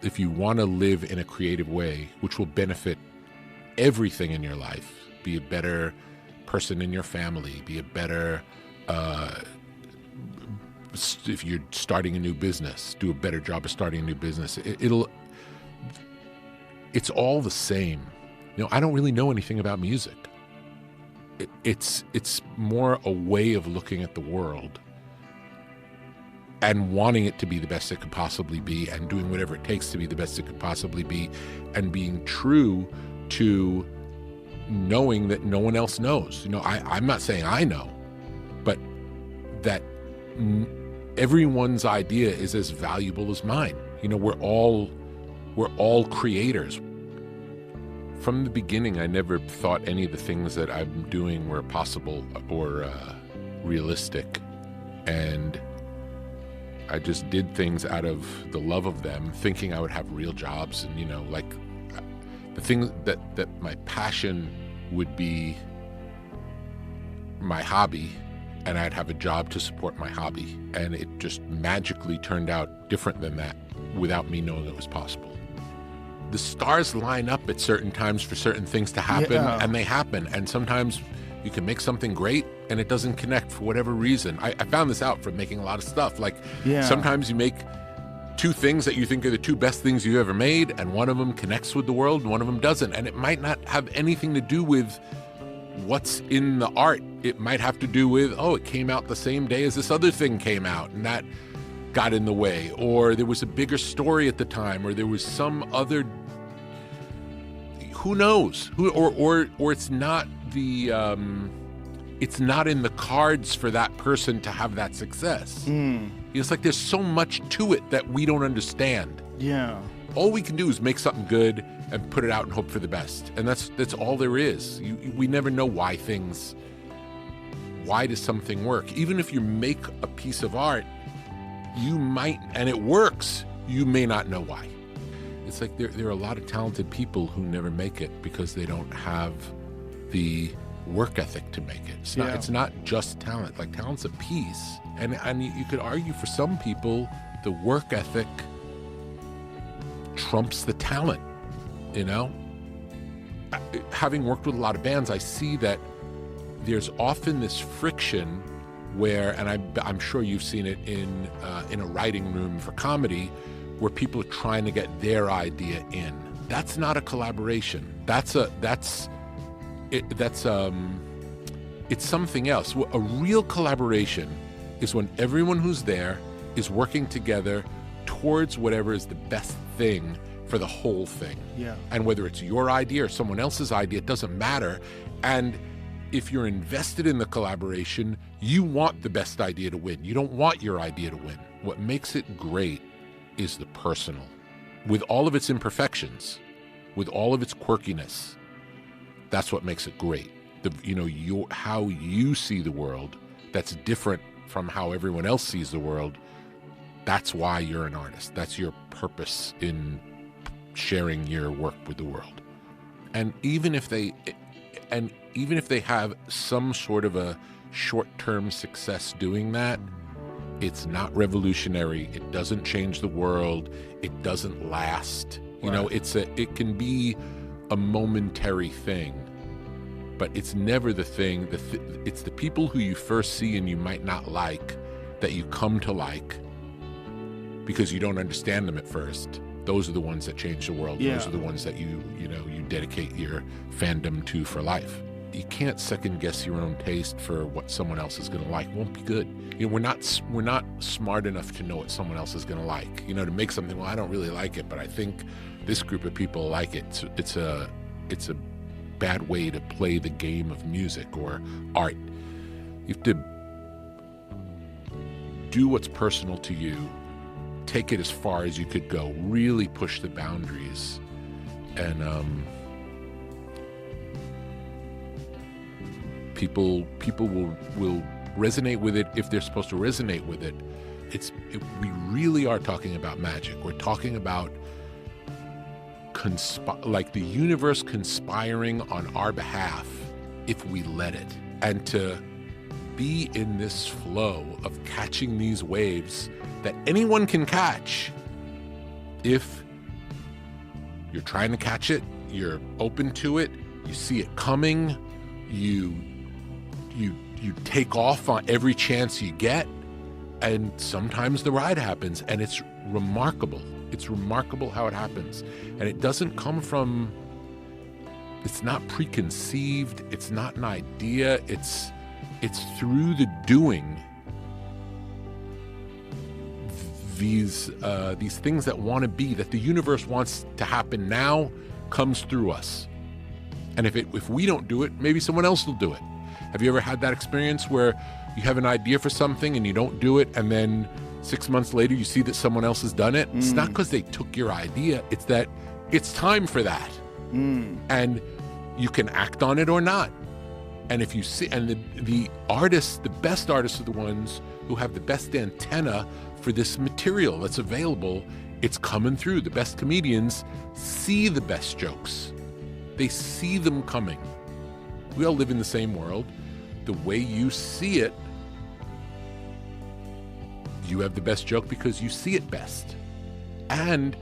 if you want to live in a creative way, which will benefit everything in your life, be a better person in your family, be a better, if you're starting a new business, do a better job of starting a new business. It's all the same. I don't really know anything about music. It's more a way of looking at the world and wanting it to be the best it could possibly be and doing whatever it takes to be the best it could possibly be and being true to knowing that no one else knows. I'm not saying I know, but that everyone's idea is as valuable as mine. We're all creators. From the beginning, I never thought any of the things that I'm doing were possible or realistic. And I just did things out of the love of them, thinking I would have real jobs. And, like the thing that my passion would be my hobby, and I'd have a job to support my hobby. And it just magically turned out different than that without me knowing it was possible. The stars line up at certain times for certain things to happen, and they happen. And sometimes you can make something great and it doesn't connect for whatever reason. I found this out from making a lot of stuff. Like sometimes you make two things that you think are the two best things you've ever made, and one of them connects with the world and one of them doesn't. And it might not have anything to do with what's in the art. It might have to do with, it came out the same day as this other thing came out, and that got in the way, or there was a bigger story at the time, or there was some other, who knows, or it's not it's not in the cards for that person to have that success. It's like there's so much to it that we don't understand. All we can do is make something good and put it out and hope for the best, and that's all there is. We never know why does something work. Even if you make a piece of art, you might, and it works, you may not know why. It's like there are a lot of talented people who never make it because they don't have the work ethic to make it. It's not just talent. Like, talent's a piece, and you could argue for some people the work ethic trumps the talent. Having worked with a lot of bands, I see that there's often this friction where, and I'm sure you've seen it in a writing room for comedy, where people are trying to get their idea in. That's not a collaboration. It's something else. A real collaboration is when everyone who's there is working together towards whatever is the best thing for the whole thing. And whether it's your idea or someone else's idea, it doesn't matter. And if you're invested in the collaboration, you want the best idea to win. You don't want your idea to win. What makes it great is the personal, with all of its imperfections, with all of its quirkiness. That's what makes it great. How you see the world, that's different from how everyone else sees the world. That's why you're an artist. That's your purpose in sharing your work with the world. And even if they have some sort of a short-term success doing that, it's not revolutionary. It doesn't change the world. It doesn't last. It can be a momentary thing, but it's never the thing. It's the people who you first see and you might not like that you come to like because you don't understand them at first. Those are the ones that change the world. Those are the ones that you dedicate your fandom to for life. You can't second guess your own taste for what someone else is going to like. It won't be good. We're not smart enough to know what someone else is going to like. To make something. Well, I don't really like it, but I think this group of people like it. It's a bad way to play the game of music or art. You have to do what's personal to you. Take it as far as you could go. Really push the boundaries, and people will resonate with it if they're supposed to resonate with it. We really are talking about magic. We're talking about like the universe conspiring on our behalf if we let it, and to be in this flow of catching these waves that anyone can catch if You're trying to catch it. You're open to it. You see it coming. You take off on every chance you get. And sometimes the ride happens, and it's remarkable. It's remarkable how it happens. And it doesn't come from, it's not preconceived. It's not an idea. It's through the doing. These things that want to be, that the universe wants to happen now, comes through us. And if we don't do it, maybe someone else will do it. Have you ever had that experience where you have an idea for something and you don't do it, and then 6 months later you see that someone else has done it? It's not because they took your idea, it's that it's time for that. And you can act on it or not. And if you see, and the artists, the best artists are the ones who have the best antenna for this material that's available. It's coming through. The best comedians see the best jokes. They see them coming. We all live in the same world. The way you see it, you have the best joke because you see it best. And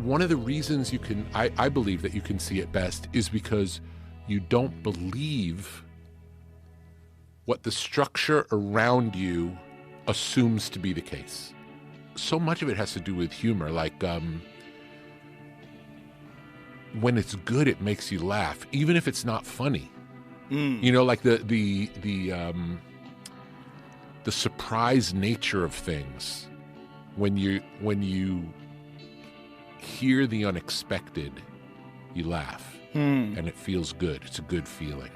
one of the reasons you can, I believe that you can see it best is because you don't believe what the structure around you assumes to be the case. So much of it has to do with humor. Like when it's good, it makes you laugh, even if it's not funny. You know, like the surprise nature of things. When you hear the unexpected, you laugh, and it feels good. It's a good feeling,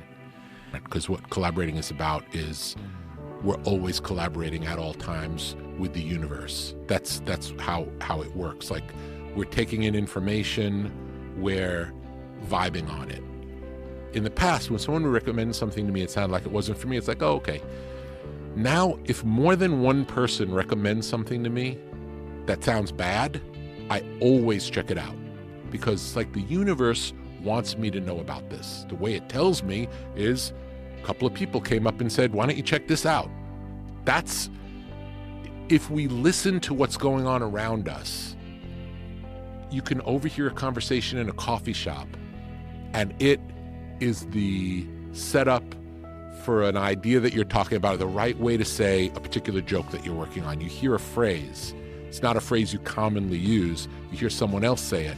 because what collaborating is about is we're always collaborating at all times with the universe. That's how it works. Like, we're taking in information, we're vibing on it. In the past, when someone would recommend something to me, it sounded like it wasn't for me. It's like, oh, okay. Now, if more than one person recommends something to me that sounds bad, I always check it out, because it's like the universe wants me to know about this. The way it tells me is a couple of people came up and said, why don't you check this out? That's, if we listen to what's going on around us, you can overhear a conversation in a coffee shop, and it is the setup for an idea that you're talking about, the right way to say a particular joke that you're working on. You hear a phrase. It's not a phrase you commonly use. You hear someone else say it.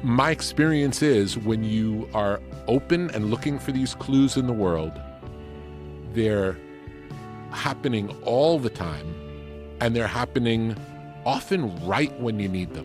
My experience is, when you are open and looking for these clues in the world, they're happening all the time, and they're happening often right when you need them.